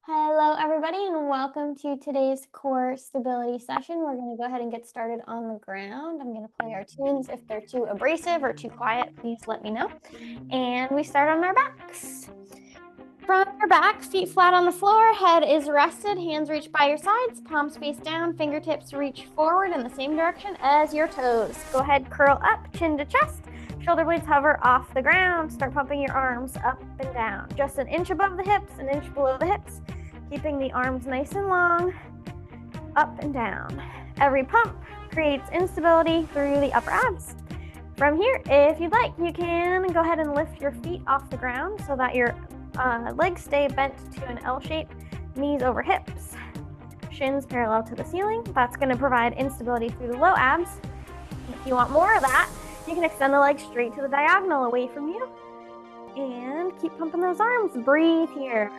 Hello, everybody, and welcome to today's core stability session. We're going to go ahead and get started on the ground. I'm going to play our tunes. If they're too abrasive or too quiet, please let me know. And we start on our backs. From your back, feet flat on the floor, head is rested, hands reach by your sides, palms face down, fingertips reach forward in the same direction as your toes. Go ahead, curl up, chin to chest. Shoulder blades hover off the ground. Start pumping your arms up and down. Just an inch above the hips, an inch below the hips. Keeping the arms nice and long, up and down. Every pump creates instability through the upper abs. From here, if you'd like, you can go ahead and lift your feet off the ground so that your legs stay bent to an L shape, knees over hips, shins parallel to the ceiling. That's going to provide instability through the low abs. If you want more of that, you can extend the legs straight to the diagonal away from you and keep pumping those arms. Breathe here.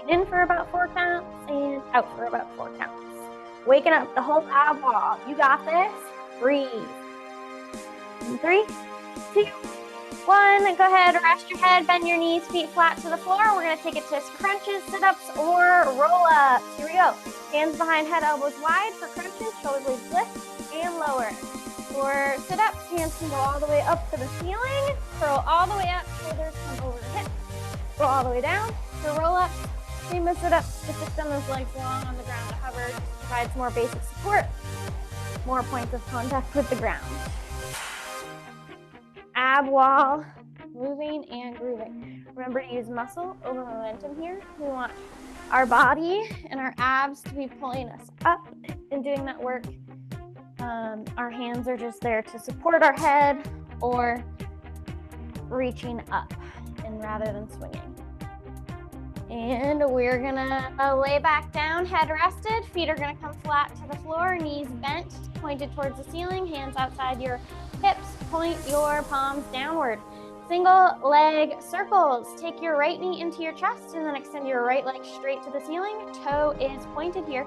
In for about 4 counts and out for about 4 counts. Waking up the whole ab wall. You got this. Breathe. In 3, 2, 1. Go ahead, rest your head, bend your knees, feet flat to the floor. We're going to take it to crunches, sit-ups, or roll-ups. Here we go. Hands behind head, elbows wide for crunches, shoulder blades lift and lower. For sit-ups, hands can go all the way up to the ceiling. Curl all the way up, shoulders come over the hips. Go all the way down. For roll-ups, same as sit-ups, just extend those legs long on the ground to hover. Just provides more basic support, more points of contact with the ground. Ab wall, moving and grooving. Remember to use muscle over momentum here. We want our body and our abs to be pulling us up and doing that work. Our hands are just there to support our head or reaching up, and rather than swinging. And we're gonna lay back down, head rested, feet are gonna come flat to the floor, knees bent, pointed towards the ceiling, hands outside your hips, point your palms downward. Single leg circles. Take your right knee into your chest and then extend your right leg straight to the ceiling. Toe is pointed here.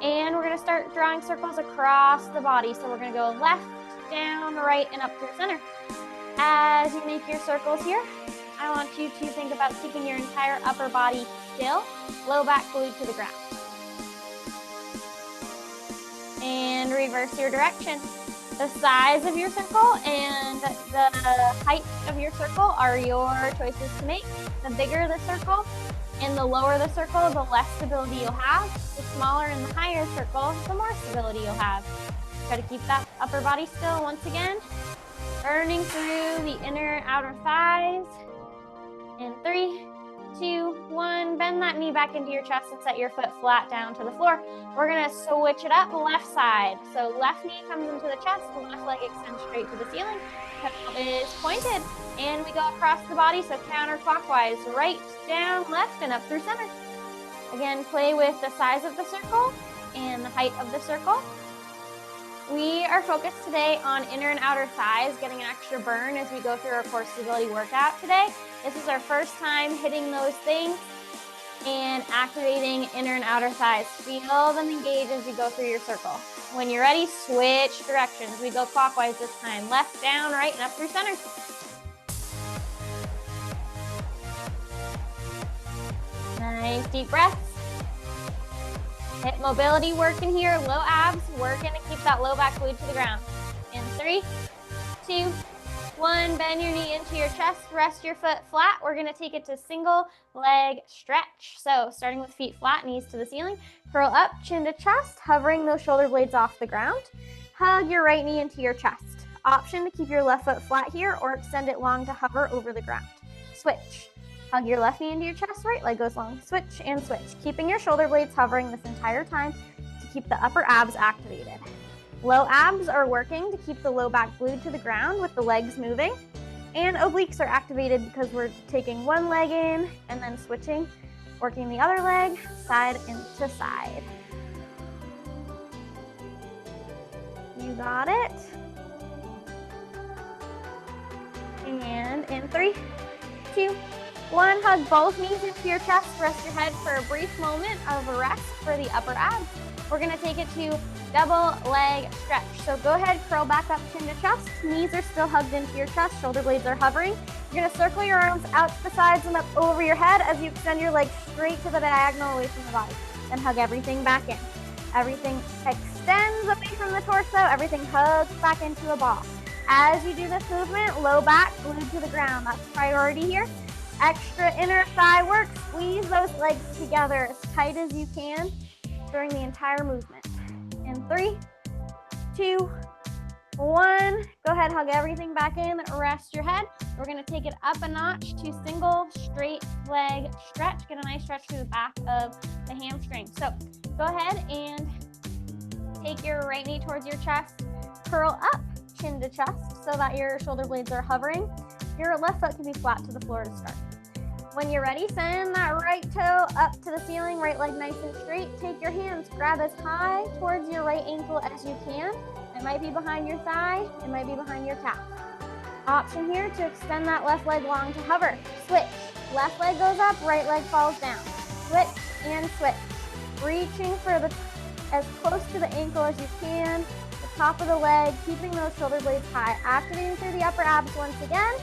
And we're gonna start drawing circles across the body. So we're gonna go left, down, right, and up through center. As you make your circles here, I want you to think about keeping your entire upper body still, low back glued to the ground. And reverse your direction. The size of your circle and the height of your circle are your choices to make. The bigger the circle and the lower the circle, the less stability you'll have. The smaller and the higher circle, the more stability you'll have. Try to keep that upper body still once again. Burning through the inner outer thighs. In 3, 2, 1, bend that knee back into your chest and set your foot flat down to the floor. We're gonna switch it up, left side. So left knee comes into the chest, the left leg extends straight to the ceiling. Toe is pointed, and we go across the body, so counterclockwise, right, down, left, and up through center. Again, play with the size of the circle and the height of the circle. We are focused today on inner and outer thighs, getting an extra burn as we go through our core stability workout today. This is our first time hitting those things and activating inner and outer thighs. Feel them engage as you go through your circle. When you're ready, switch directions. We go clockwise this time. Left, down, right, and up through center. Nice deep breaths. Hip mobility working here, low abs, working to keep that low back glued to the ground. In 3, 2, 1, bend your knee into your chest, rest your foot flat. We're gonna take it to single leg stretch. So starting with feet flat, knees to the ceiling, curl up, chin to chest, hovering those shoulder blades off the ground. Hug your right knee into your chest. Option to keep your left foot flat here or extend it long to hover over the ground. Switch. Hug your left knee into your chest, right leg goes long. Switch and switch. Keeping your shoulder blades hovering this entire time to keep the upper abs activated. Low abs are working to keep the low back glued to the ground with the legs moving. And obliques are activated because we're taking one leg in and then switching, working the other leg side into side. You got it. And in 3, 2, 1, hug both knees into your chest, rest your head for a brief moment of rest for the upper abs. We're gonna take it to double leg stretch. So go ahead, curl back up, chin to chest. Knees are still hugged into your chest, shoulder blades are hovering. You're gonna circle your arms out to the sides and up over your head as you extend your legs straight to the diagonal away from the body. Then hug everything back in. Everything extends away from the torso, everything hugs back into a ball. As you do this movement, low back glued to the ground. That's priority here. Extra inner thigh work. Squeeze those legs together as tight as you can during the entire movement. In 3, 2, 1. Go ahead, hug everything back in, rest your head. We're gonna take it up a notch to single straight leg stretch. Get a nice stretch through the back of the hamstring. So go ahead and take your right knee towards your chest, curl up, chin to chest, so that your shoulder blades are hovering. Your left foot can be flat to the floor to start. When you're ready, send that right toe up to the ceiling, right leg nice and straight. Take your hands, grab as high towards your right ankle as you can. It might be behind your thigh, it might be behind your calf. Option here to extend that left leg long to hover. Switch, left leg goes up, right leg falls down. Switch and switch. Reaching for as close to the ankle as you can, the top of the leg, keeping those shoulder blades high. Activating through the upper abs once again.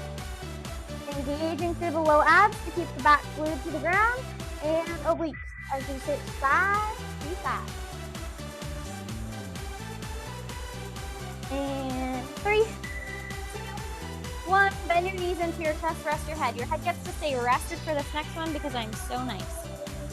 Engaging through the low abs to keep the back glued to the ground. And obliques as you switch side to side. And 3, 2, 1. Bend your knees into your chest, rest your head. Your head gets to stay rested for this next one because I'm so nice.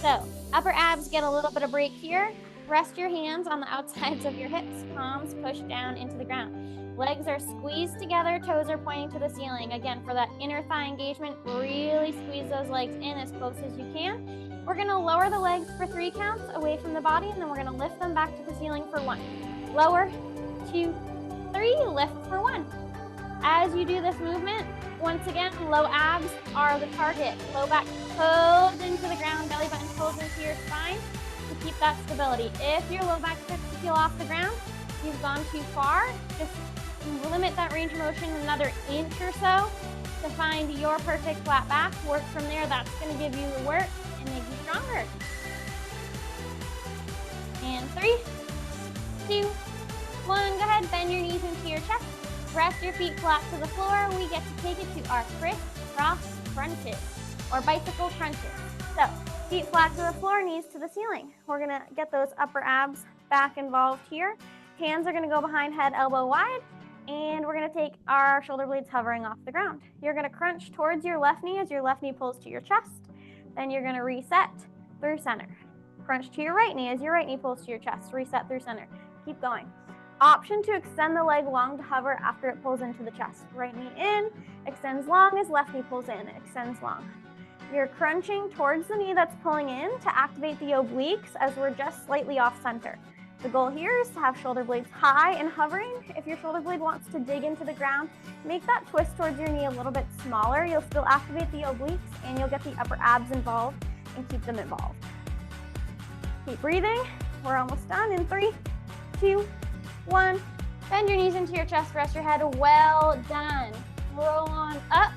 So upper abs get a little bit of break here. Rest your hands on the outsides of your hips, palms push down into the ground. Legs are squeezed together, toes are pointing to the ceiling. Again, for that inner thigh engagement, really squeeze those legs in as close as you can. We're gonna lower the legs for 3 counts away from the body, and then we're gonna lift them back to the ceiling for 1. Lower, 2, 3, lift for 1. As you do this movement, once again, low abs are the target. Low back pulls into the ground, belly button pulls into your spine to keep that stability. If your low back starts to peel off the ground, you've gone too far. Just limit that range of motion another inch or so to find your perfect flat back. Work from there. That's going to give you the work and make you stronger. And 3, 2, 1. Go ahead, bend your knees into your chest. Rest your feet flat to the floor. We get to take it to our crisscross crunches or bicycle crunches. So feet flat to the floor, knees to the ceiling. We're going to get those upper abs back involved here. Hands are going to go behind head, elbow wide. And we're going to take our shoulder blades hovering off the ground. You're going to crunch towards your left knee as your left knee pulls to your chest. Then you're going to reset through center. Crunch to your right knee as your right knee pulls to your chest. Reset through center. Keep going. Option to extend the leg long to hover after it pulls into the chest. Right knee in, extends long as left knee pulls in, extends long. You're crunching towards the knee that's pulling in to activate the obliques as we're just slightly off center. The goal here is to have shoulder blades high and hovering. If your shoulder blade wants to dig into the ground, make that twist towards your knee a little bit smaller. You'll still activate the obliques and you'll get the upper abs involved and keep them involved. Keep breathing. We're almost done in 3, 2, 1. Bend your knees into your chest, rest your head. Well done. Roll on up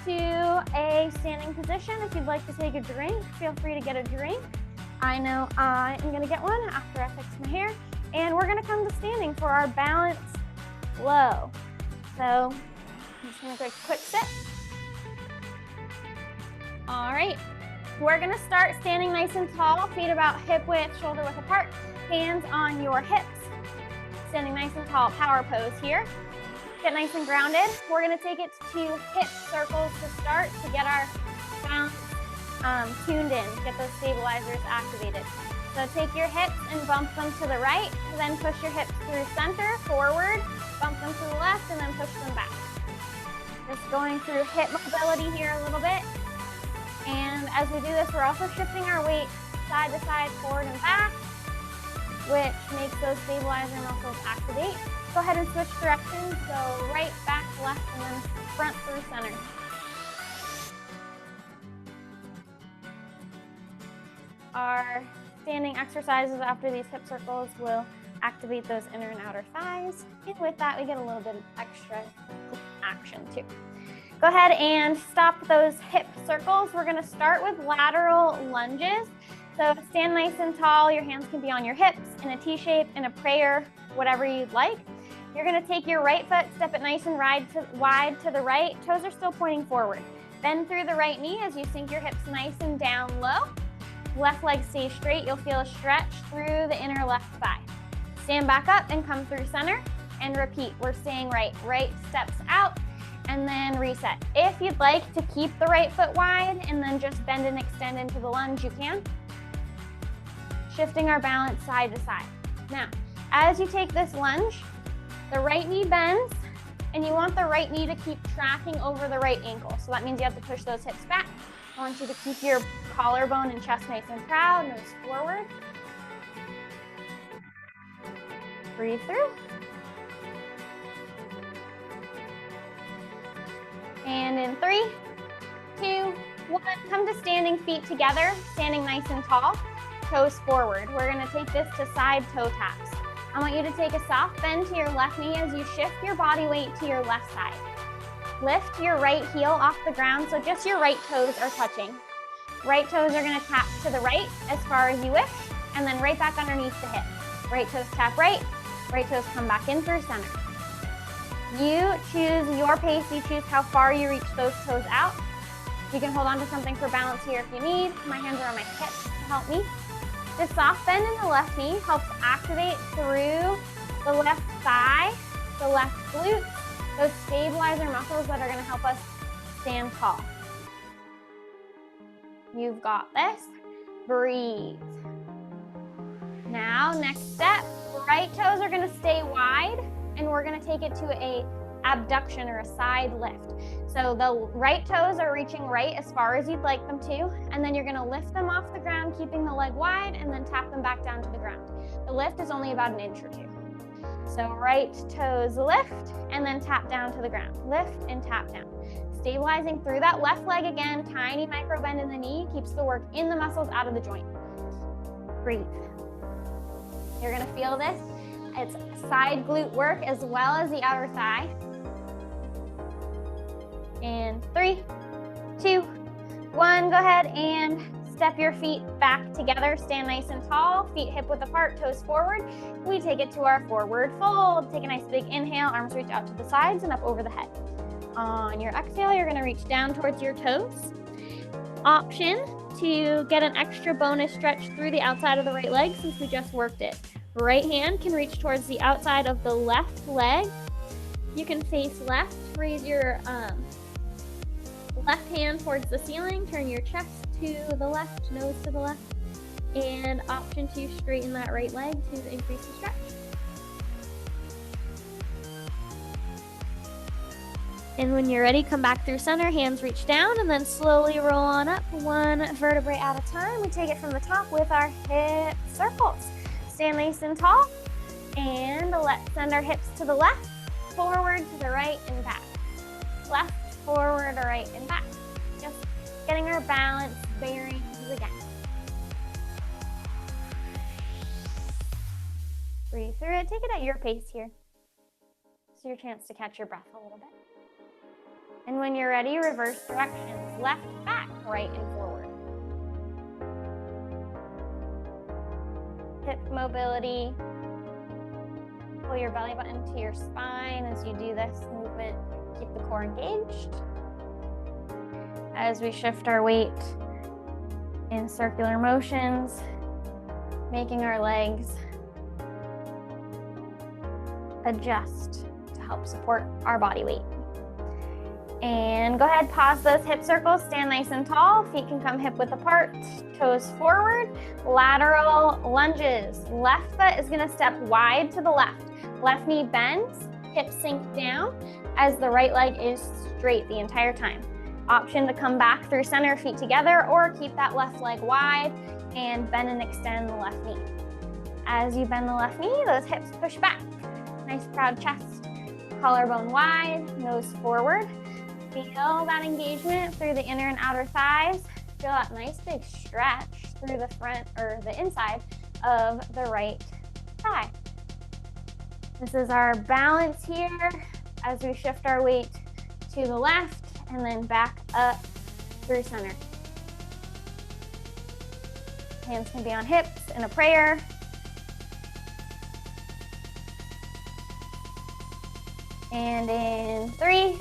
to a standing position. If you'd like to take a drink, feel free to get a drink. I know I am gonna get one after I fix my hair. And we're gonna come to standing for our balance low. So I'm just gonna take a quick sip. All right, we're gonna start standing nice and tall, feet about hip width, shoulder width apart, hands on your hips. Standing nice and tall, power pose here. Get nice and grounded. We're gonna take it to hip circles to start to get our balance tuned in, get those stabilizers activated. So take your hips and bump them to the right, then push your hips through center, forward, bump them to the left, and then push them back. Just going through hip mobility here a little bit. And as we do this, we're also shifting our weight side to side, forward and back, which makes those stabilizer muscles activate. Go ahead and switch directions. Go right, back, left, and then front through center. Our standing exercises after these hip circles will activate those inner and outer thighs. And with that, we get a little bit of extra action too. Go ahead and stop those hip circles. We're gonna start with lateral lunges. So stand nice and tall. Your hands can be on your hips in a T shape, in a prayer, whatever you'd like. You're gonna take your right foot, step it nice and wide to the right. Toes are still pointing forward. Bend through the right knee as you sink your hips nice and down low. Left leg stays straight. You'll feel a stretch through the inner left thigh. Stand back up and come through center and repeat. We're staying right. Right steps out and then reset. If you'd like to keep the right foot wide and then just bend and extend into the lunge, you can. Shifting our balance side to side. Now, as you take this lunge, the right knee bends and you want the right knee to keep tracking over the right ankle. So that means you have to push those hips back. I want you to keep your collarbone and chest nice and proud, nose forward. Breathe through. And in 3, 2, 1, come to standing feet together, standing nice and tall, toes forward. We're gonna take this to side toe taps. I want you to take a soft bend to your left knee as you shift your body weight to your left side. Lift your right heel off the ground so just your right toes are touching. Right toes are gonna tap to the right as far as you wish, and then right back underneath the hip. Right toes tap right toes come back in through center. You choose your pace, you choose how far you reach those toes out. You can hold on to something for balance here if you need. My hands are on my hips to help me. The soft bend in the left knee helps activate through the left thigh, the left glute, those stabilizer muscles that are gonna help us stand tall. You've got this. Breathe. Now, next step, right toes are gonna stay wide and we're gonna take it to a abduction or a side lift. So the right toes are reaching right as far as you'd like them to, and then you're gonna lift them off the ground, keeping the leg wide, and then tap them back down to the ground. The lift is only about an inch or two. So right toes lift, and then tap down to the ground. Lift and tap down. Stabilizing through that left leg again, tiny micro bend in the knee, keeps the work in the muscles, out of the joint. Breathe. You're gonna feel this. It's side glute work as well as the outer thigh. And 3, 2, 1, go ahead and step your feet back together. Stand nice and tall, feet hip width apart, toes forward. We take it to our forward fold. Take a nice big inhale, arms reach out to the sides and up over the head. On your exhale, you're gonna reach down towards your toes. Option to get an extra bonus stretch through the outside of the right leg since we just worked it. Right hand can reach towards the outside of the left leg. You can face left, raise your left hand towards the ceiling, turn your chest to the left, nose to the left, and option to straighten that right leg to increase the stretch. And when you're ready, come back through center, hands reach down, and then slowly roll on up one vertebrae at a time. We take it from the top with our hip circles. Stand nice and tall, and let's send our hips to the left, forward to the right, and back. Left, forward, right, and back. Just getting our balance bearings again. Breathe through it. Take it at your pace here. It's your chance to catch your breath a little bit. And when you're ready, reverse directions. Left, back, right, and forward. Hip mobility. Pull your belly button to your spine as you do this movement. Keep the core engaged. As we shift our weight in circular motions, making our legs adjust to help support our body weight. And go ahead, pause those hip circles, stand nice and tall. Feet can come hip width apart, toes forward, lateral lunges. Left foot is gonna step wide to the left. Left knee bends, hips sink down as the right leg is straight the entire time. Option to come back through center, feet together, or keep that left leg wide and bend and extend the left knee. As you bend the left knee, those hips push back. Nice proud chest, collarbone wide, nose forward. Feel that engagement through the inner and outer thighs. Feel that nice big stretch through the front or the inside of the right thigh. This is our balance here as we shift our weight to the left and then back up through center. Hands can be on hips in a prayer. And in 3,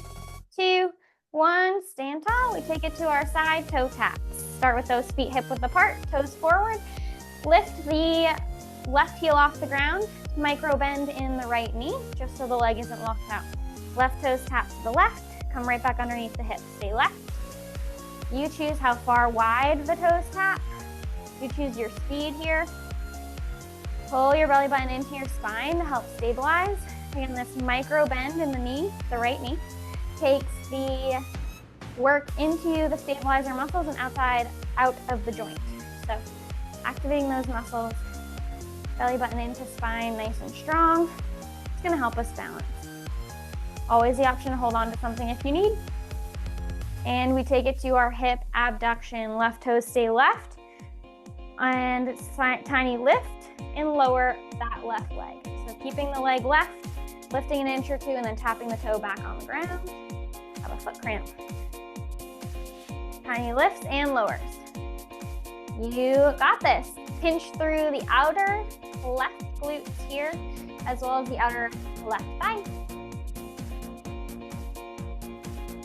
2, 1, stand tall. We take it to our side toe taps. Start with those feet hip width apart, toes forward. Lift the left heel off the ground, micro bend in the right knee, just so the leg isn't locked out. Left toes tap to the left, come right back underneath the hip. Stay left. You choose how far wide the toes tap. You choose your speed here. Pull your belly button into your spine to help stabilize. Again, this micro bend in the knee, the right knee, takes the work into the stabilizer muscles and out of the joint. So activating those muscles, belly button into spine, nice and strong. It's gonna help us balance. Always the option to hold on to something if you need. And we take it to our hip abduction. Left toes stay left. And tiny lift and lower that left leg. So keeping the leg left, lifting an inch or two, and then tapping the toe back on the ground. Have a foot cramp. Tiny lifts and lowers. You got this. Pinch through the outer left glutes here, as well as the outer left thigh.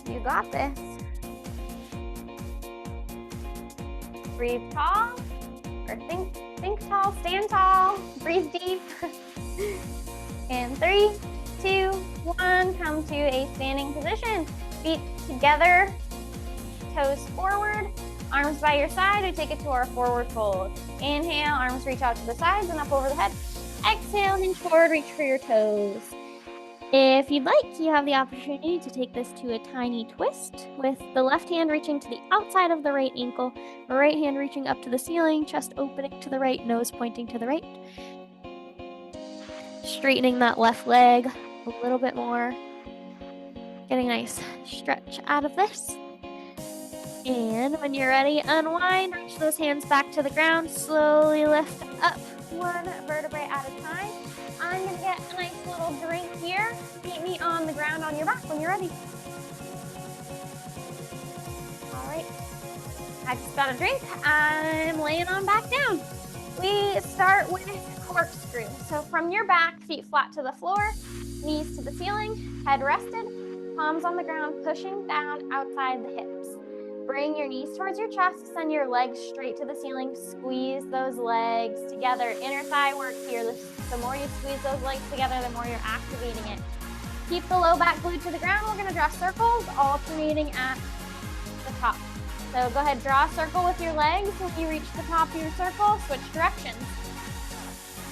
You got this. Breathe tall, or think tall, stand tall, breathe deep. In 3, 2, 1, come to a standing position. Feet together, toes forward, arms by your side. We take it to our forward fold. Inhale, arms reach out to the sides and up over the head. Exhale, hinge forward, reach for your toes. If you'd like, you have the opportunity to take this to a tiny twist with the left hand reaching to the outside of the right ankle, the right hand reaching up to the ceiling, chest opening to the right, nose pointing to the right. Straightening that left leg a little bit more. Getting a nice stretch out of this. And when you're ready, unwind, reach those hands back to the ground, slowly lift up one vertebrae at a time. I'm gonna get a nice little drink here. Meet me on the ground on your back when you're ready. All right, I just got a drink. I'm laying on back down. We start with corkscrew. So from your back, feet flat to the floor, knees to the ceiling, head rested, palms on the ground, pushing down outside the hips. Bring your knees towards your chest, send your legs straight to the ceiling, squeeze those legs together. Inner thigh work here. The more you squeeze those legs together, the more you're activating it. Keep the low back glued to the ground. We're gonna draw circles, alternating at the top. So go ahead, draw a circle with your legs. When you reach the top of your circle, switch directions.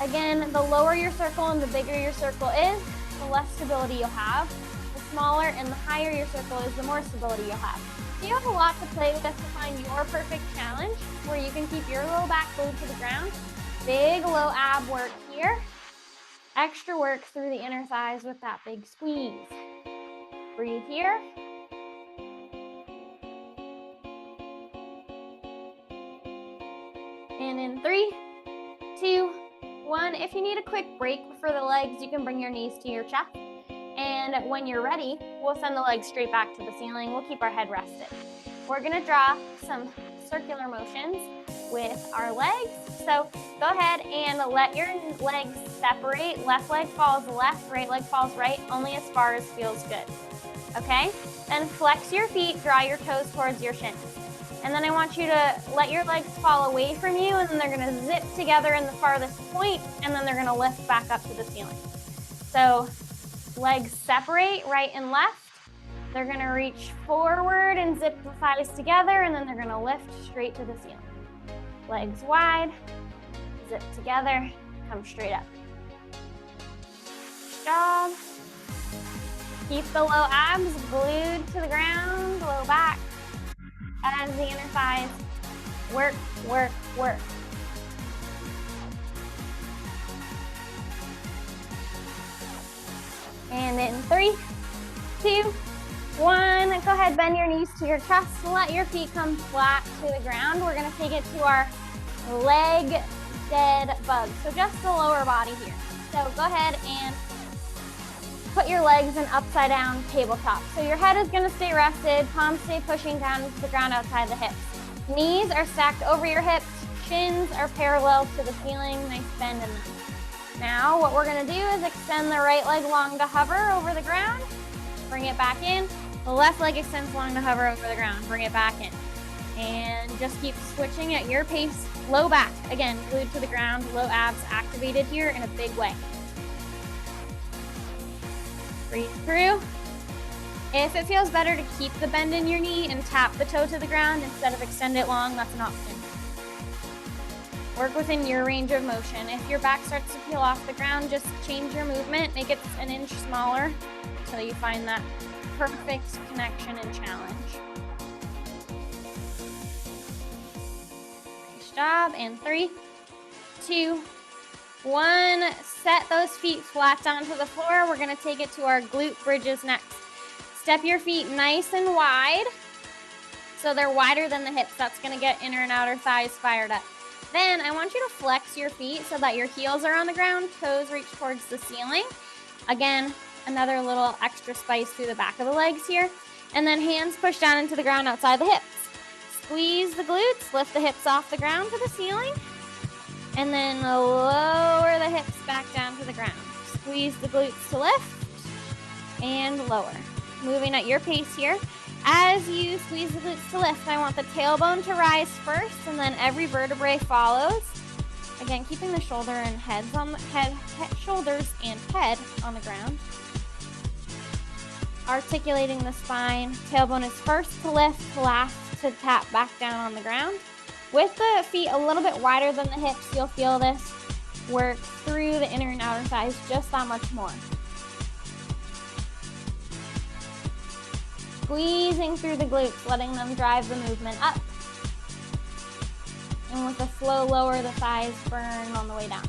Again, the lower your circle and the bigger your circle is, the less stability you'll have. The smaller and the higher your circle is, the more stability you'll have. So you have a lot to play with to find your perfect challenge where you can keep your low back glued to the ground. Big low ab work here. Extra work through the inner thighs with that big squeeze. Breathe here. And in 3, 2, 1. If you need a quick break for the legs, you can bring your knees to your chest. And when you're ready, we'll send the legs straight back to the ceiling. We'll keep our head rested. We're gonna draw some circular motions with our legs. So go ahead and let your legs separate. Left leg falls left, right leg falls right, only as far as feels good. Okay? Then flex your feet, draw your toes towards your shins. And then I want you to let your legs fall away from you, and then they're gonna zip together in the farthest point, and then they're gonna lift back up to the ceiling. So legs separate, right and left. They're gonna reach forward and zip the thighs together, and then they're gonna lift straight to the ceiling. Legs wide, zip together, come straight up. Good job. Keep the low abs glued to the ground, low back, as the inner thighs work, work, work. And in 3, 2, 1, go ahead, bend your knees to your chest, let your feet come flat to the ground. We're gonna take it to our leg dead bug, so just the lower body here. So go ahead and put your legs in upside down tabletop. So your head is gonna stay rested, palms stay pushing down to the ground outside the hips. Knees are stacked over your hips, shins are parallel to the ceiling, nice bend in them. Now what we're gonna do is extend the right leg long to hover over the ground, bring it back in. The left leg extends long to hover over the ground, bring it back in. And just keep switching at your pace. Low back, again, glued to the ground, low abs activated here in a big way. Breathe through. If it feels better to keep the bend in your knee and tap the toe to the ground instead of extend it long, that's an option. Work within your range of motion. If your back starts to peel off the ground, just change your movement, make it an inch smaller until you find that perfect connection and challenge. Nice job. And 3, 2, 1. Set those feet flat down to the floor. We're gonna take it to our glute bridges next. Step your feet nice and wide, so they're wider than the hips. That's gonna get inner and outer thighs fired up. Then I want you to flex your feet so that your heels are on the ground, toes reach towards the ceiling. Again, another little extra spice through the back of the legs here. And then hands push down into the ground outside the hips. Squeeze the glutes, lift the hips off the ground to the ceiling. And then lower the hips back down to the ground. Squeeze the glutes to lift and lower. Moving at your pace here. As you squeeze the glutes to lift, I want the tailbone to rise first, and then every vertebrae follows. Again, keeping the shoulder and heads on the shoulders and head on the ground. Articulating the spine. Tailbone is first to lift, last to tap back down on the ground. With the feet a little bit wider than the hips, you'll feel this work through the inner and outer thighs just that much more. Squeezing through the glutes, letting them drive the movement up. And with the slow lower, the thighs burn on the way down.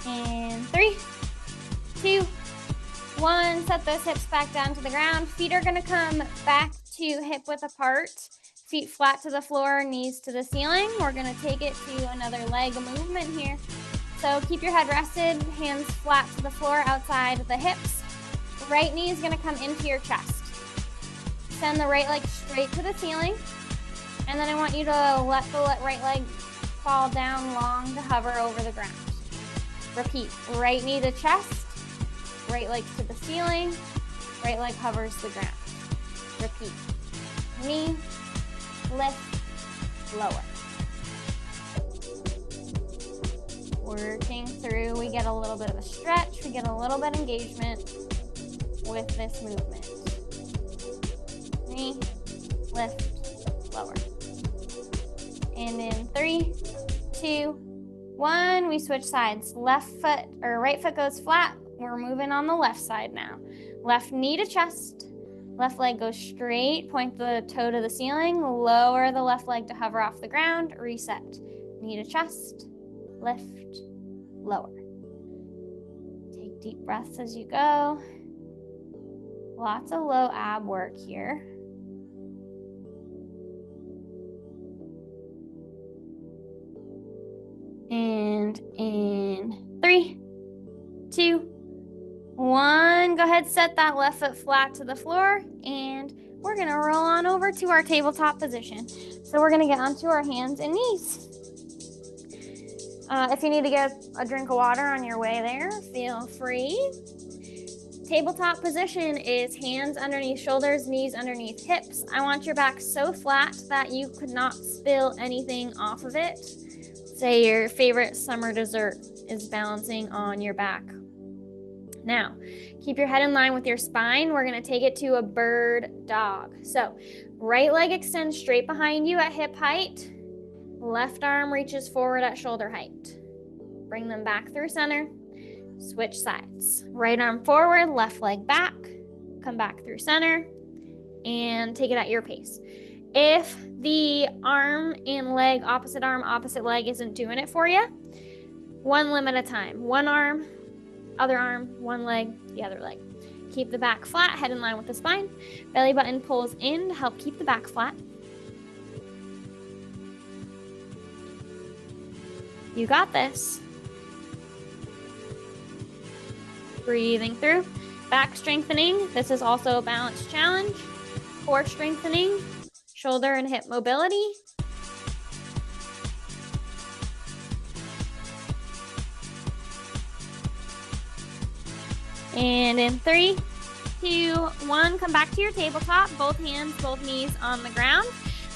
And 3, 2, 1. Set those hips back down to the ground. Feet are gonna come back to hip width apart. Feet flat to the floor, knees to the ceiling. We're gonna take it to another leg movement here. So keep your head rested, hands flat to the floor outside the hips. The right knee is gonna come into your chest. Send the right leg straight to the ceiling. And then I want you to let the right leg fall down long to hover over the ground. Repeat, right knee to chest, right leg to the ceiling, right leg hovers the ground. Repeat, knee, lift, lower. Working through, we get a little bit of a stretch, we get a little bit of engagement with this movement. Knee, lift, lower. And in 3, 2, 1, we switch sides. Left foot or right foot goes flat. We're moving on the left side now. Left knee to chest, left leg goes straight, point the toe to the ceiling, lower the left leg to hover off the ground, reset. Knee to chest, lift, lower. Take deep breaths as you go. Lots of low ab work here. And in 3, 2, 1, go ahead, set that left foot flat to the floor, and we're gonna roll on over to our tabletop position. So we're gonna get onto our hands and knees. If you need to get a drink of water on your way there, feel free. Tabletop position is hands underneath shoulders, knees underneath hips. I want your back so flat that you could not spill anything off of it. Say your favorite summer dessert is balancing on your back. Now, keep your head in line with your spine. We're gonna take it to a bird dog. So, right leg extends straight behind you at hip height. Left arm reaches forward at shoulder height. Bring them back through center. Switch sides. Right arm forward, left leg back. Come back through center and take it at your pace. If the arm and leg, opposite arm, opposite leg isn't doing it for you, one limb at a time. One arm, other arm, one leg, the other leg. Keep the back flat, head in line with the spine. Belly button pulls in to help keep the back flat. You got this. Breathing through. Back strengthening. This is also a balance challenge. Core strengthening. Shoulder and hip mobility. And in 3, 2, 1, come back to your tabletop. Both hands, both knees on the ground.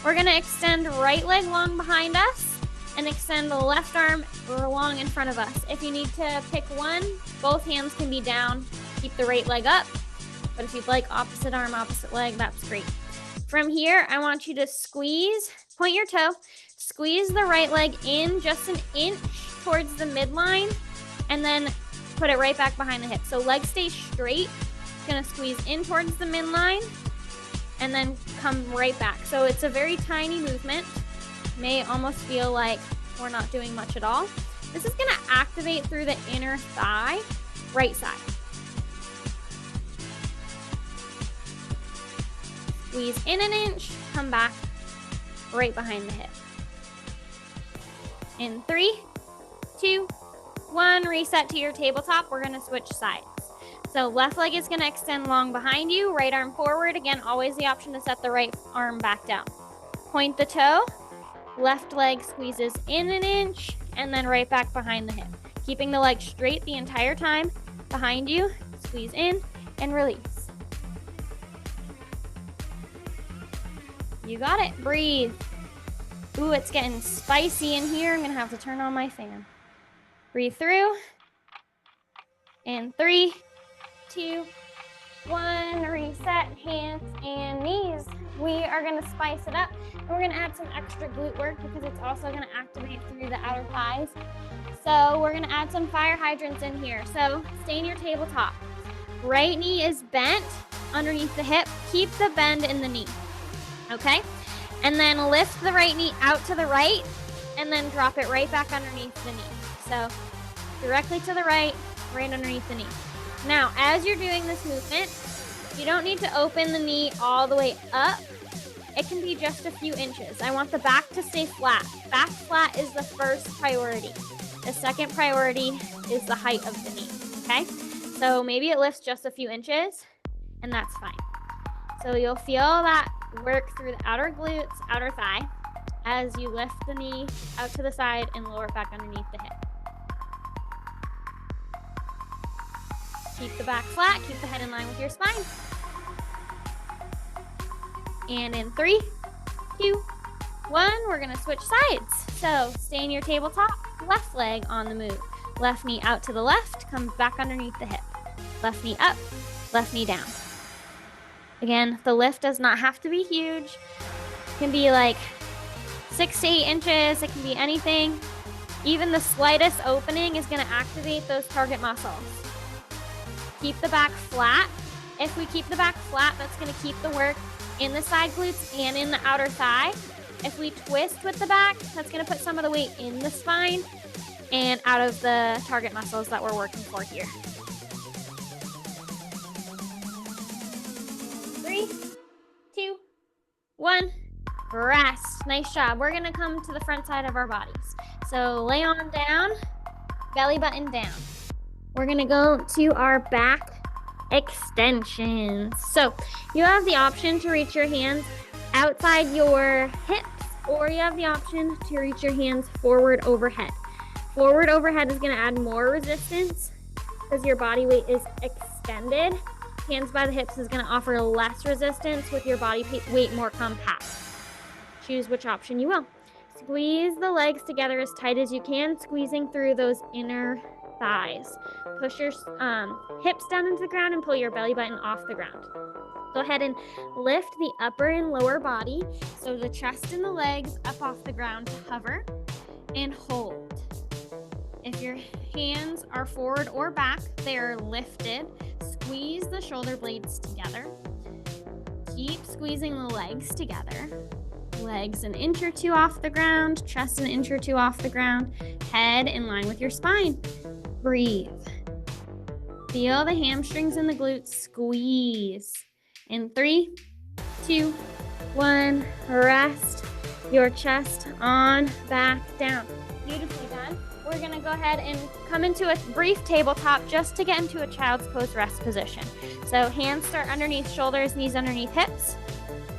We're gonna extend right leg long behind us and extend the left arm long in front of us. If you need to pick one, both hands can be down. Keep the right leg up. But if you'd like opposite arm, opposite leg, that's great. From here, I want you to squeeze, point your toe, squeeze the right leg in just an inch towards the midline, and then put it right back behind the hip. So leg stays straight. Gonna squeeze in towards the midline and then come right back. So it's a very tiny movement. May almost feel like we're not doing much at all. This is gonna activate through the inner thigh, right side. Squeeze in an inch, come back right behind the hip. In 3, 2, 1, reset to your tabletop. We're gonna switch sides. So left leg is gonna extend long behind you, right arm forward. Again, always the option to set the right arm back down. Point the toe, left leg squeezes in an inch, and then right back behind the hip. Keeping the leg straight the entire time. Behind you, squeeze in and release. You got it, breathe. Ooh, it's getting spicy in here. I'm gonna have to turn on my fan. Breathe through. In 3, 2, 1, reset, hands and knees. We are gonna spice it up, and we're gonna add some extra glute work because it's also gonna activate through the outer thighs. So we're gonna add some fire hydrants in here. So stay in your tabletop. Right knee is bent underneath the hip. Keep the bend in the knee, okay? And then lift the right knee out to the right, and then drop it right back underneath the knee. So directly to the right, right underneath the knee. Now, as you're doing this movement, you don't need to open the knee all the way up. It can be just a few inches. I want the back to stay flat. Back flat is the first priority. The second priority is the height of the knee, okay? So maybe it lifts just a few inches, and that's fine. So you'll feel that work through the outer glutes, outer thigh, as you lift the knee out to the side and lower it back underneath the hip. Keep the back flat, keep the head in line with your spine. And in 3, 2, 1, we're gonna switch sides. So stay in your tabletop, left leg on the move. Left knee out to the left, comes back underneath the hip. Left knee up, left knee down. Again, the lift does not have to be huge. It can be like 6 to 8 inches, it can be anything. Even the slightest opening is gonna activate those target muscles. Keep the back flat. If we keep the back flat, that's gonna keep the work in the side glutes and in the outer thigh. If we twist with the back, that's gonna put some of the weight in the spine and out of the target muscles that we're working for here. 3, 2, 1, rest. Nice job. We're gonna come to the front side of our bodies. So lay on down, belly button down. We're gonna go to our back extensions. So you have the option to reach your hands outside your hips, or you have the option to reach your hands forward overhead. Forward overhead is gonna add more resistance because your body weight is extended. Hands by the hips is gonna offer less resistance with your body weight more compact. Choose which option you will. Squeeze the legs together as tight as you can, squeezing through those inner thighs. Push your hips down into the ground and pull your belly button off the ground. Go ahead and lift the upper and lower body, so the chest and the legs up off the ground to hover, and hold. If your hands are forward or back, they are lifted. Squeeze the shoulder blades together. Keep squeezing the legs together. Legs an inch or two off the ground, chest an inch or two off the ground, head in line with your spine. Breathe. Feel the hamstrings and the glutes squeeze. In 3, 2, 1, rest your chest on, back, down. Beautifully done. We're gonna go ahead and come into a brief tabletop just to get into a child's pose rest position. So hands start underneath shoulders, knees underneath hips.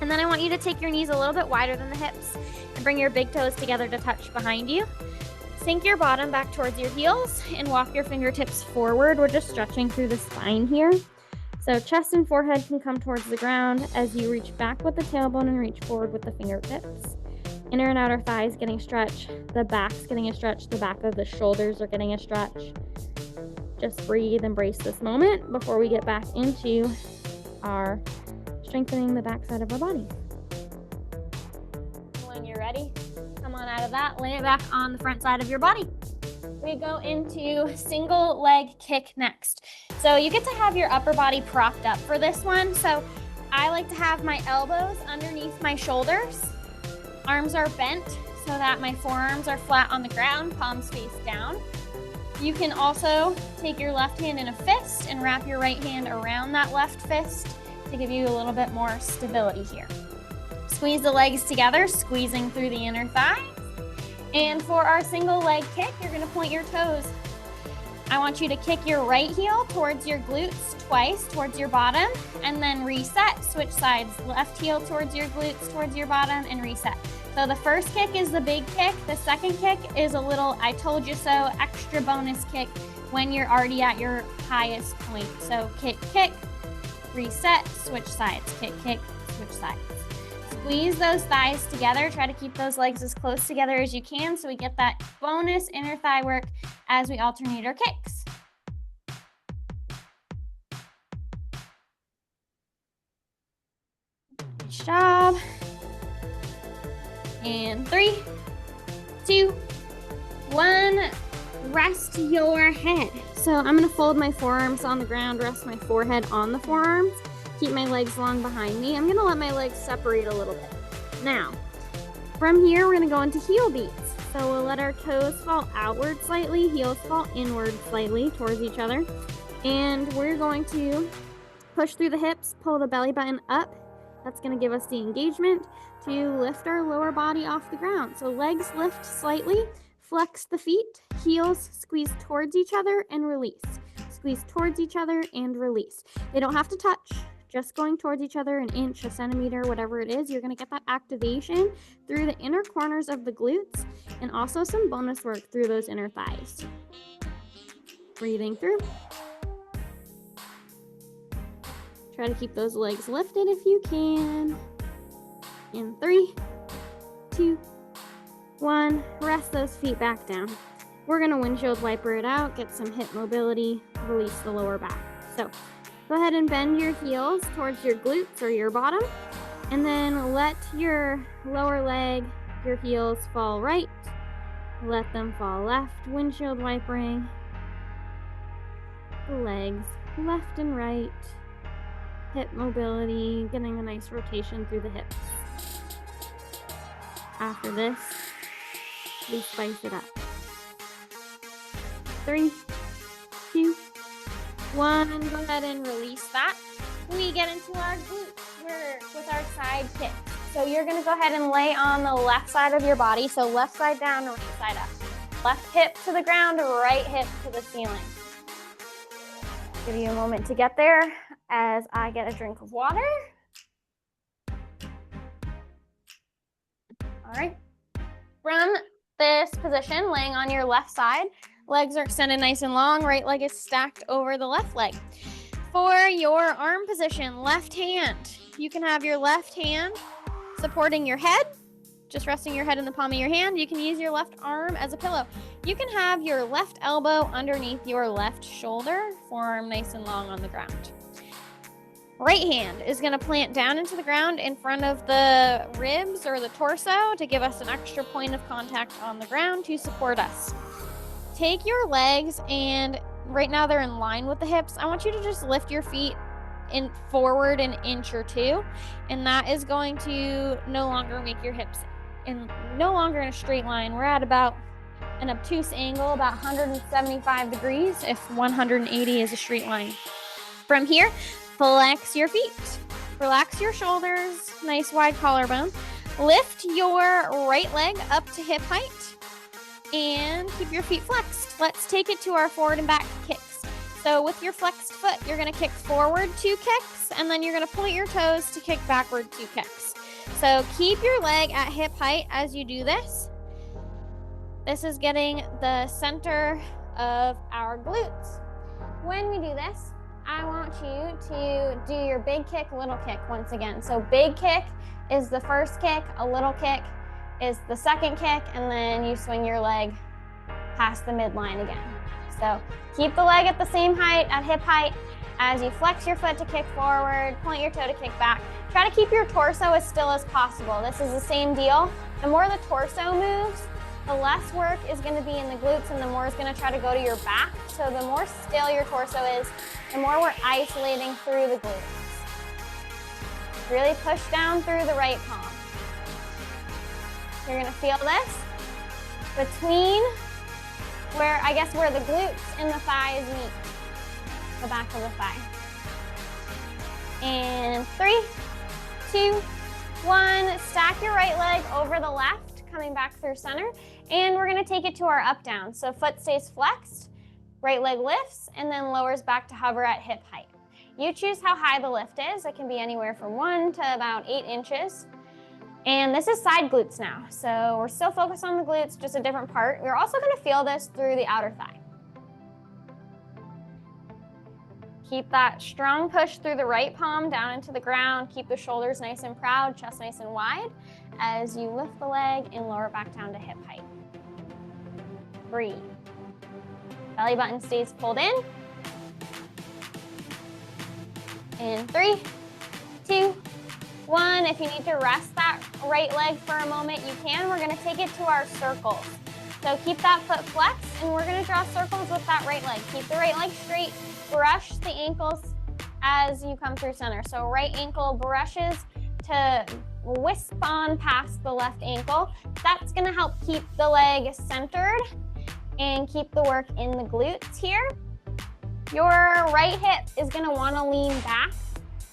And then I want you to take your knees a little bit wider than the hips and bring your big toes together to touch behind you. Sink your bottom back towards your heels and walk your fingertips forward. We're just stretching through the spine here. So chest and forehead can come towards the ground as you reach back with the tailbone and reach forward with the fingertips. Inner and outer thighs getting stretched. The back's getting a stretch. The back of the shoulders are getting a stretch. Just breathe, embrace this moment before we get back into our strengthening the back side of our body. When you're ready, come on out of that, lay it back on the front side of your body. We go into single leg kick next. So you get to have your upper body propped up for this one. So I like to have my elbows underneath my shoulders. Arms are bent so that my forearms are flat on the ground, palms face down. You can also take your left hand in a fist and wrap your right hand around that left fist to give you a little bit more stability here. Squeeze the legs together, squeezing through the inner thighs. And for our single leg kick, you're gonna point your toes. I want you to kick your right heel towards your glutes twice, towards your bottom, and then reset. Switch sides, left heel towards your glutes, towards your bottom, and reset. So the first kick is the big kick. The second kick is a little I told you so, extra bonus kick when you're already at your highest point. So kick, kick, reset, switch sides, kick, kick, switch sides. Squeeze those thighs together. Try to keep those legs as close together as you can so we get that bonus inner thigh work as we alternate our kicks. Good job. And 3, 2, 1. Rest your head. So I'm going to fold my forearms on the ground, rest my forehead on the forearms. Keep my legs long behind me. I'm gonna let my legs separate a little bit. Now, from here, we're gonna go into heel beats. So we'll let our toes fall outward slightly, heels fall inward slightly towards each other. And we're going to push through the hips, pull the belly button up. That's gonna give us the engagement to lift our lower body off the ground. So legs lift slightly, flex the feet, heels squeeze towards each other and release. Squeeze towards each other and release. They don't have to touch. Just going towards each other, an inch, a centimeter, whatever it is, you're gonna get that activation through the inner corners of the glutes and also some bonus work through those inner thighs. Breathing through. Try to keep those legs lifted if you can. In 3, 2, 1, rest those feet back down. We're gonna windshield wiper it out, get some hip mobility, release the lower back. So go ahead and bend your heels towards your glutes or your bottom, and then let your lower leg, your heels fall right, let them fall left, windshield wipering the legs left and right, hip mobility, getting a nice rotation through the hips. After this, we spice it up. 3, 2, 1, go ahead and release that. We get into our glute work with our side kicks. So you're gonna go ahead and lay on the left side of your body. So left side down, right side up. Left hip to the ground, right hip to the ceiling. Give you a moment to get there as I get a drink of water. All right. From this position, laying on your left side, legs are extended nice and long, right leg is stacked over the left leg. For your arm position, left hand, you can have your left hand supporting your head, just resting your head in the palm of your hand. You can use your left arm as a pillow. You can have your left elbow underneath your left shoulder, forearm nice and long on the ground. Right hand is going to plant down into the ground in front of the ribs or the torso to give us an extra point of contact on the ground to support us. Take your legs, and right now they're in line with the hips. I want you to just lift your feet in forward an inch or two, and that is going to no longer make your hips no longer in a straight line. We're at about an obtuse angle, about 175 degrees if 180 is a straight line. From here, flex your feet, relax your shoulders, nice wide collarbone. Lift your right leg up to hip height and keep your feet flexed. Let's take it to our forward and back kicks. So with your flexed foot, you're gonna kick forward 2 kicks, and then you're gonna point your toes to kick backward 2 kicks. So keep your leg at hip height as you do this. This is getting the center of our glutes. When we do this, I want you to do your big kick, little kick once again. So big kick is the first kick, a little kick is the second kick, and then you swing your leg past the midline again. So keep the leg at the same height, at hip height, as you flex your foot to kick forward, point your toe to kick back. Try to keep your torso as still as possible. This is the same deal. The more the torso moves, the less work is going to be in the glutes and the more is going to try to go to your back. So the more still your torso is, the more we're isolating through the glutes. Really push down through the right palm. You're going to feel this between where the glutes and the thighs meet, the back of the thigh. And 3, 2, 1, stack your right leg over the left, coming back through center, and we're gonna take it to our up down. So foot stays flexed, right leg lifts, and then lowers back to hover at hip height. You choose how high the lift is. It can be anywhere from 1 to about 8 inches. And this is side glutes now. So we're still focused on the glutes, just a different part. We're also gonna feel this through the outer thigh. Keep that strong push through the right palm down into the ground. Keep the shoulders nice and proud, chest nice and wide as you lift the leg and lower back down to hip height. Breathe. Belly button stays pulled in. And 3, 2, 1. If you need to rest that right leg for a moment, you can. We're gonna take it to our circles. So keep that foot flexed and we're gonna draw circles with that right leg. Keep the right leg straight. Brush the ankles as you come through center. So right ankle brushes to wisp on past the left ankle. That's gonna help keep the leg centered and keep the work in the glutes here. Your right hip is gonna wanna lean back.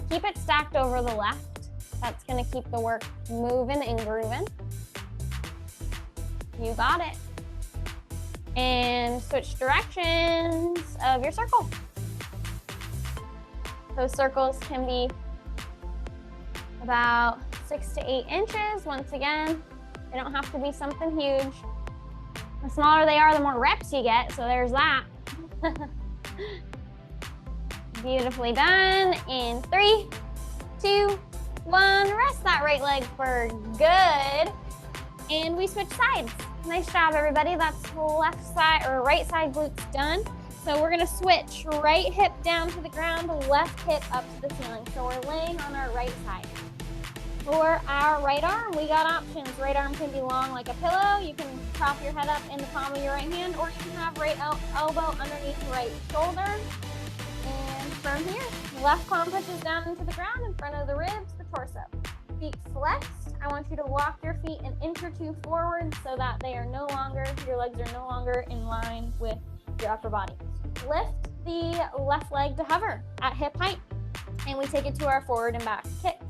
Keep it stacked over the left. That's gonna keep the work moving and grooving. You got it. And switch directions of your circle. Those circles can be about 6 to 8 inches. Once again, they don't have to be something huge. The smaller they are, the more reps you get, so there's that. Beautifully done. In 3, 2, 1, rest that right leg for good. And we switch sides. Nice job, everybody. That's left side or right side glutes done. So we're gonna switch right hip down to the ground, left hip up to the ceiling. So we're laying on our right side. For our right arm, we got options. Right arm can be long like a pillow. You can prop your head up in the palm of your right hand, or you can have right elbow underneath the right shoulder. And from here, left palm pushes down into the ground in front of the ribs, the torso. Feet flexed. I want you to walk your feet an inch or two forward so that they are no longer, your legs are no longer in line with your upper body. Lift the left leg to hover at hip height, and we take it to our forward and back kicks.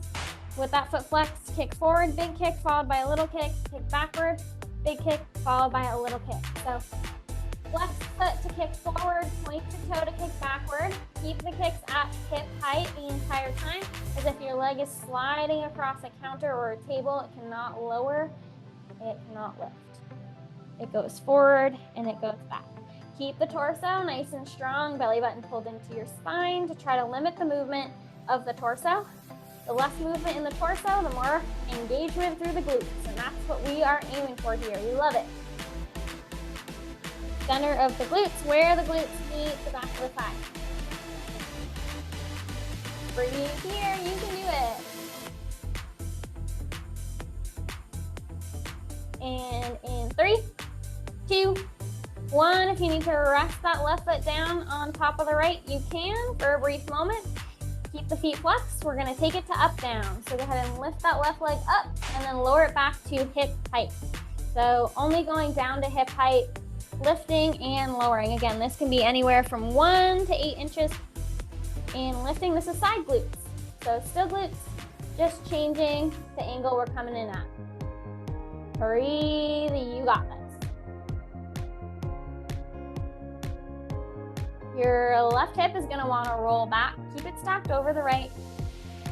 With that foot flexed, kick forward, big kick, followed by a little kick, kick backward, big kick, followed by a little kick. So left foot to kick forward, point the toe to kick backward. Keep the kicks at hip height the entire time, as if your leg is sliding across a counter or a table. It cannot lower, it cannot lift. It goes forward and it goes back. Keep the torso nice and strong, belly button pulled into your spine to try to limit the movement of the torso. The less movement in the torso, the more engagement through the glutes, and that's what we are aiming for here. We love it. Center of the glutes, where the glutes meet the back of the thigh. Breathe here, you can do it. And in 3, 2, 1, if you need to rest that left foot down on top of the right, you can for a brief moment. Keep the feet flexed. We're gonna take it to up down. So go ahead and lift that left leg up and then lower it back to hip height. So only going down to hip height, lifting and lowering. Again, this can be anywhere from 1 to 8 inches. And lifting, this is side glutes. So still glutes, just changing the angle we're coming in at. Breathe, you got this. Your left hip is gonna wanna roll back. Keep it stacked over the right.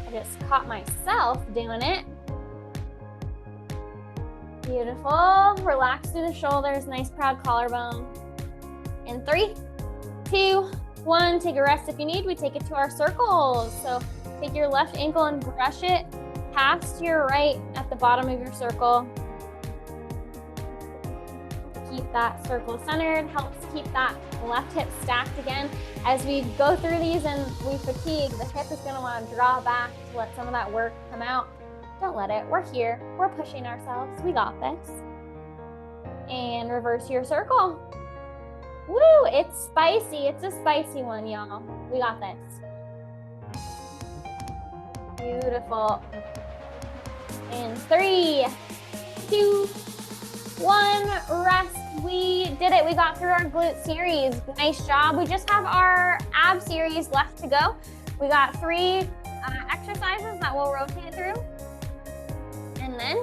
I just caught myself doing it. Beautiful. Relax through the shoulders, nice proud collarbone. In 3, 2, 1, take a rest if you need. We take it to our circles. So take your left ankle and brush it past your right at the bottom of your circle. Keep that circle centered, helps keep that left hip stacked again. As we go through these and we fatigue, the hip is gonna wanna draw back to let some of that work come out. Don't let it, we're here, we're pushing ourselves, we got this. And reverse your circle. Woo, it's spicy, it's a spicy one, y'all. We got this. Beautiful. In 3, 2, 1, rest. We did it, we got through our glute series. Nice job. We just have our ab series left to go. We got 3 exercises that we'll rotate through. And then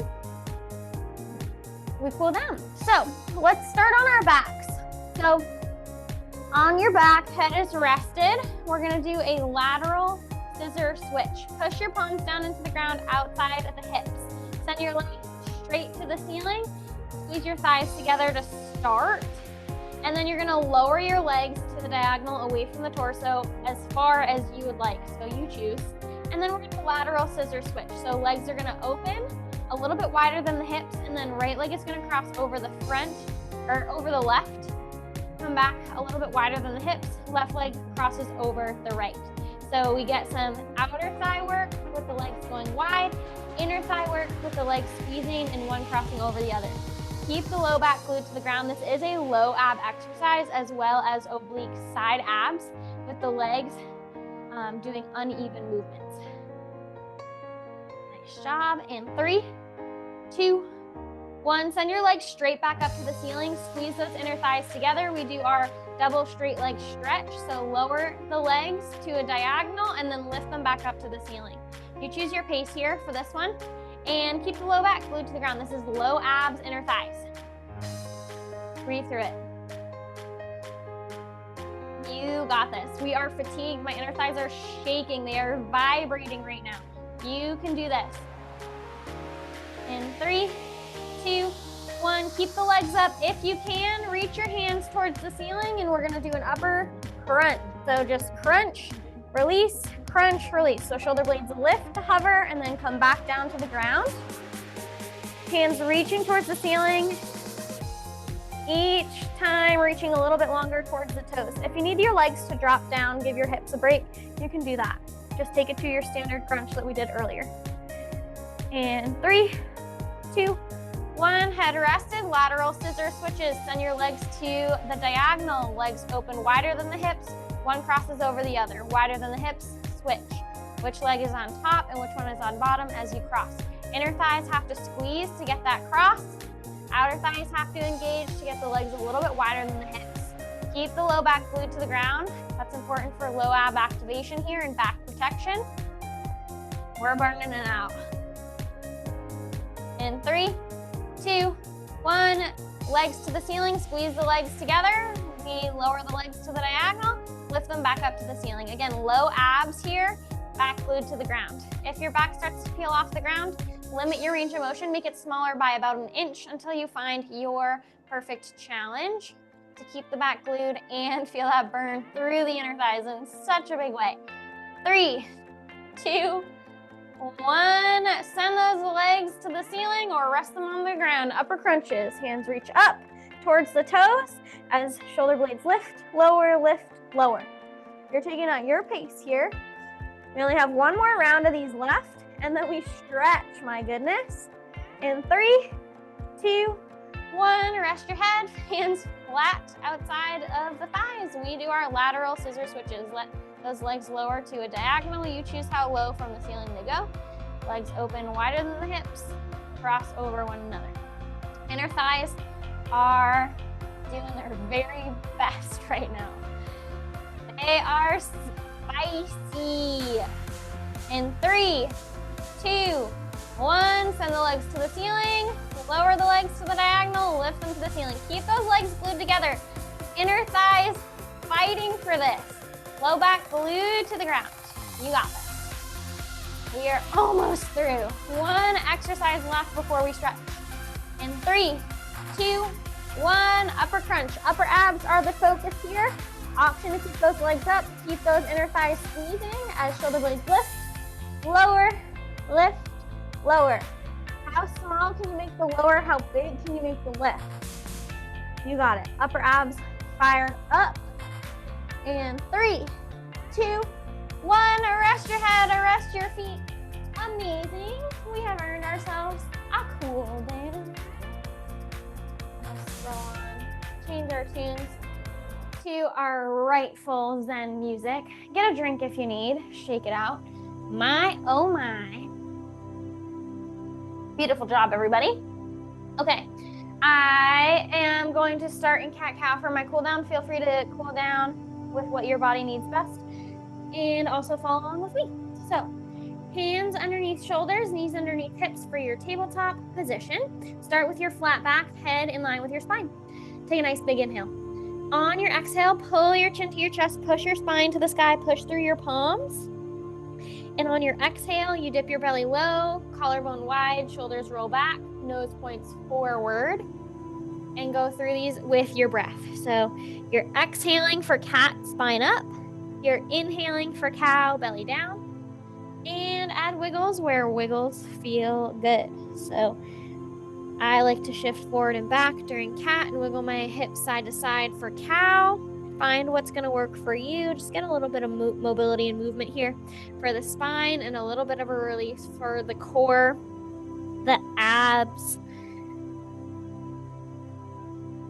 we cool down. So let's start on our backs. So on your back, head is rested. We're gonna do a lateral scissor switch. Push your palms down into the ground outside of the hips. Send your legs straight to the ceiling. Squeeze your thighs together to start. And then you're gonna lower your legs to the diagonal away from the torso as far as you would like. So you choose. And then we're gonna lateral scissor switch. So legs are gonna open a little bit wider than the hips, and then right leg is gonna cross over the front or over the left. Come back a little bit wider than the hips. Left leg crosses over the right. So we get some outer thigh work with the legs going wide, inner thigh work with the legs squeezing and one crossing over the other. Keep the low back glued to the ground. This is a low ab exercise as well as oblique side abs with the legs doing uneven movements. Nice job. In 3, 2, 1. Send your legs straight back up to the ceiling. Squeeze those inner thighs together. We do our double straight leg stretch. So lower the legs to a diagonal and then lift them back up to the ceiling. You choose your pace here for this one. And keep the low back glued to the ground. This is low abs, inner thighs. Breathe through it. You got this. We are fatigued. My inner thighs are shaking. They are vibrating right now. You can do this. In 3, 2, 1. Keep the legs up. If you can, reach your hands towards the ceiling, and we're gonna do an upper crunch. So just crunch, release, crunch, release. So shoulder blades lift to hover and then come back down to the ground. Hands reaching towards the ceiling. Each time reaching a little bit longer towards the toes. If you need your legs to drop down, give your hips a break, you can do that. Just take it to your standard crunch that we did earlier. And 3, 2, 1, head rested, lateral scissor switches. Send your legs to the diagonal. Legs open wider than the hips. One crosses over the other. Wider than the hips, switch. Which leg is on top and which one is on bottom as you cross. Inner thighs have to squeeze to get that cross. Outer thighs have to engage to get the legs a little bit wider than the hips. Keep the low back glued to the ground. That's important for low ab activation here and back protection. We're burning it out. In 3, 2, 1, legs to the ceiling, squeeze the legs together. We lower the legs to the diagonal, lift them back up to the ceiling. Again, low abs here, back glued to the ground. If your back starts to peel off the ground, limit your range of motion, make it smaller by about an inch until you find your perfect challenge to keep the back glued and feel that burn through the inner thighs in such a big way. 3, 2, 1. Send those legs to the ceiling or rest them on the ground. Upper crunches, hands reach up towards the toes as shoulder blades lift, lower, lower. You're taking out your pace here. We only have one more round of these left, and then we stretch, my goodness. In 3, 2, 1, rest your head, hands flat outside of the thighs. We do our lateral scissor switches. Let those legs lower to a diagonal. You choose how low from the ceiling they go. Legs open wider than the hips, cross over one another. Inner thighs are doing their very best right now. They are spicy. In 3, 2, 1, send the legs to the ceiling, lower the legs to the diagonal, lift them to the ceiling. Keep those legs glued together. Inner thighs fighting for this. Low back glued to the ground. You got this. We are almost through. One exercise left before we stretch. In 3, 2, 1, upper crunch. Upper abs are the focus here. Option to keep those legs up, keep those inner thighs squeezing as shoulder blades lift, lower, lift, lower. How small can you make the lower? How big can you make the lift? You got it. Upper abs, fire up. And 3, 2, 1, arrest your head, arrest your feet. Amazing. We have earned ourselves a cool down. Let's scroll on, change our tunes to our rightful Zen music. Get a drink if you need, shake it out. My, oh my. Beautiful job, everybody. Okay, I am going to start in cat-cow for my cool down. Feel free to cool down with what your body needs best and also follow along with me. So, hands underneath shoulders, knees underneath hips for your tabletop position. Start with your flat back, head in line with your spine. Take a nice big inhale. On your exhale, pull your chin to your chest, push your spine to the sky, push through your palms. And on your exhale, you dip your belly low, collarbone wide, shoulders roll back, nose points forward, and go through these with your breath. So you're exhaling for cat, spine up. You're inhaling for cow, belly down. And add wiggles where wiggles feel good. So I like to shift forward and back during cat and wiggle my hips side to side for cow. Find what's going to work for you. Just get a little bit of mobility and movement here for the spine and a little bit of a release for the core, the abs.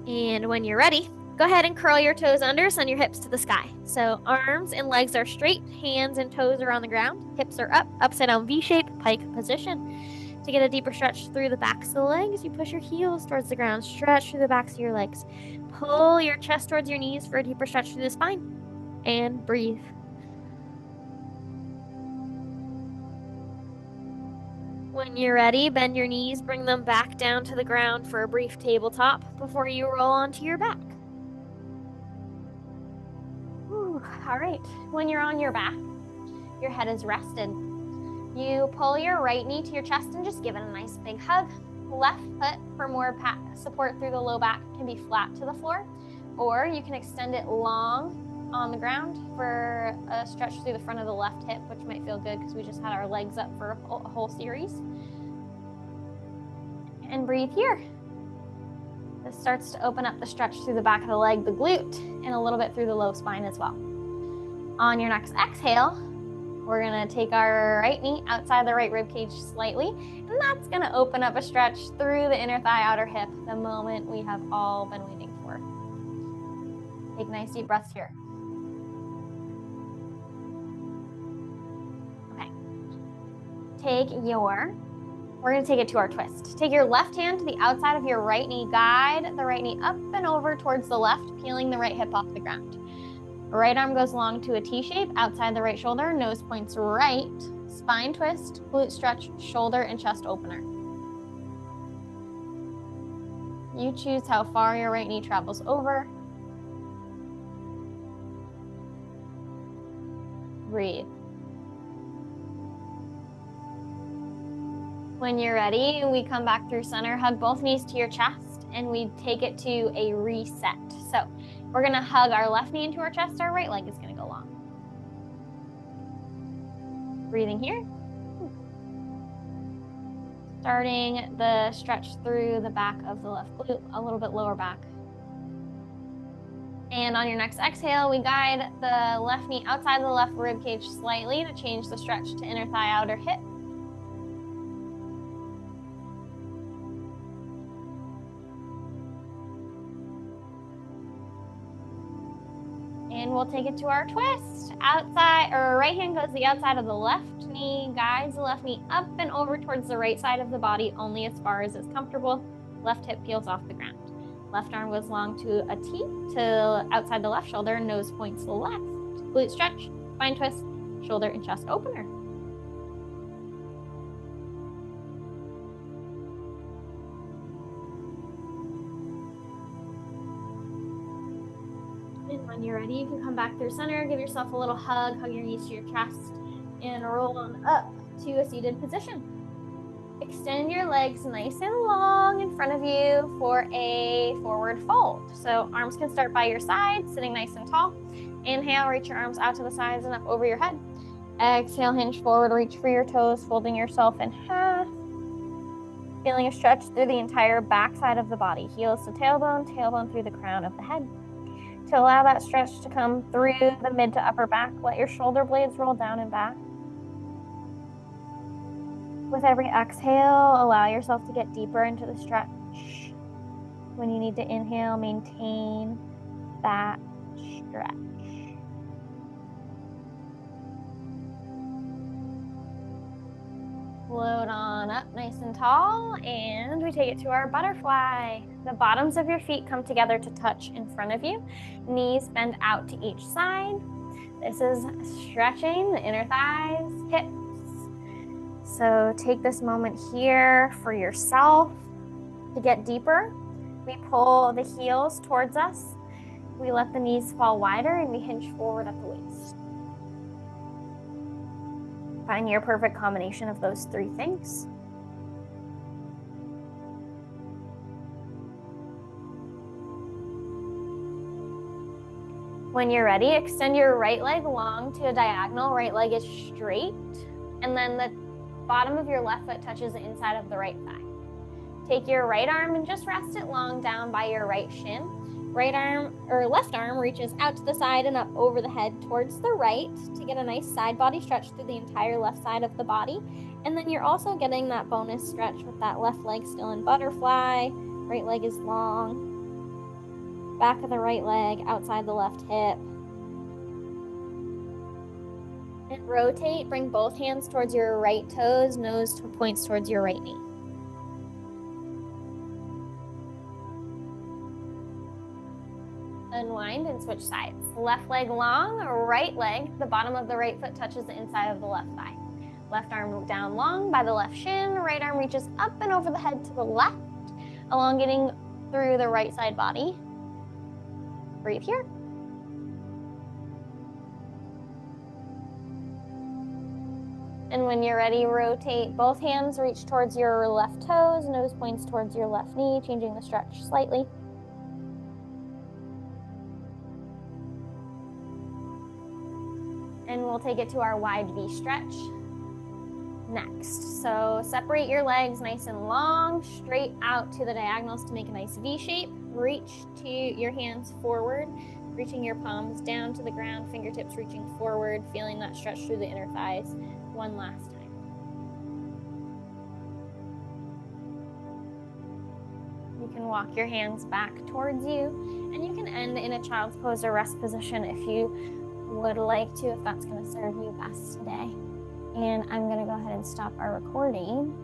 And when you're ready, go ahead and curl your toes under, send your hips to the sky. So arms and legs are straight, hands and toes are on the ground, hips are up, upside down V shape, pike position. To get a deeper stretch through the backs of the legs, you push your heels towards the ground, stretch through the backs of your legs. Pull your chest towards your knees for a deeper stretch through the spine. And breathe. When you're ready, bend your knees, bring them back down to the ground for a brief tabletop before you roll onto your back. Ooh, all right, when you're on your back, your head is rested. You pull your right knee to your chest and just give it a nice big hug. Left foot for more support through the low back can be flat to the floor, or you can extend it long on the ground for a stretch through the front of the left hip, which might feel good because we just had our legs up for a whole series. And breathe here. This starts to open up the stretch through the back of the leg, the glute, and a little bit through the low spine as well. On your next exhale, we're gonna take our right knee outside the right rib cage slightly, and that's gonna open up a stretch through the inner thigh, outer hip, the moment we have all been waiting for. Take nice deep breaths here. Okay. We're gonna take it to our twist. Take your left hand to the outside of your right knee, guide the right knee up and over towards the left, peeling the right hip off the ground. Right arm goes long to a T shape, outside the right shoulder, nose points right, spine twist, glute stretch, shoulder and chest opener. You choose how far your right knee travels over. Breathe. When you're ready, we come back through center, hug both knees to your chest, and we take it to a reset. So we're gonna hug our left knee into our chest, our right leg is gonna go long. Breathing here. Starting the stretch through the back of the left glute, a little bit lower back. And on your next exhale, we guide the left knee outside the left rib cage slightly to change the stretch to inner thigh, outer hip. And we'll take it to our twist. Outside, or right hand goes to the outside of the left knee, guides the left knee up and over towards the right side of the body, only as far as is comfortable. Left hip peels off the ground. Left arm goes long to a T, to outside the left shoulder, nose points left. Glute stretch, spine twist, shoulder and chest opener. And when you're ready, you can come back through center, give yourself a little hug, hug your knees to your chest, and roll on up to a seated position. extend your legs nice and long in front of you for a forward fold. So arms can start by your side, sitting nice and tall. Inhale, reach your arms out to the sides and up over your head. Exhale, hinge forward, reach for your toes, folding yourself in half. Feeling a stretch through the entire back side of the body. Heels to tailbone, tailbone through the crown of the head. To allow that stretch to come through the mid to upper back, let your shoulder blades roll down and back. With every exhale, allow yourself to get deeper into the stretch. When you need to inhale, maintain that stretch. Float on up nice and tall, and we take it to our butterfly. The bottoms of your feet come together to touch in front of you. Knees bend out to each side. This is stretching the inner thighs, hips. So take this moment here for yourself to get deeper. We pull the heels towards us. We let the knees fall wider and we hinge forward at the waist. Find your perfect combination of those three things. When you're ready, extend your right leg long to a diagonal. Right leg is straight, and then the bottom of your left foot touches the inside of the right thigh. Take your right arm and just rest it long down by your right shin. Right arm or left arm reaches out to the side and up over the head towards the right to get a nice side body stretch through the entire left side of the body. And then you're also getting that bonus stretch with that left leg still in butterfly. Right leg is long. Back of the right leg outside the left hip. And rotate, bring both hands towards your right toes, nose points towards your right knee. Unwind and switch sides. Left leg long, right leg, the bottom of the right foot touches the inside of the left thigh. Left arm down long by the left shin, right arm reaches up and over the head to the left, elongating through the right side body. Breathe here. And when you're ready, rotate both hands, reach towards your left toes, nose points towards your left knee, changing the stretch slightly. And we'll take it to our wide V stretch next. So separate your legs nice and long, straight out to the diagonals to make a nice V shape. Reach to your hands forward, reaching your palms down to the ground, fingertips reaching forward, feeling that stretch through the inner thighs. One last time. You can walk your hands back towards you, and you can end in a child's pose or rest position if you would like to, if that's going to serve you best today. And I'm going to go ahead and stop our recording.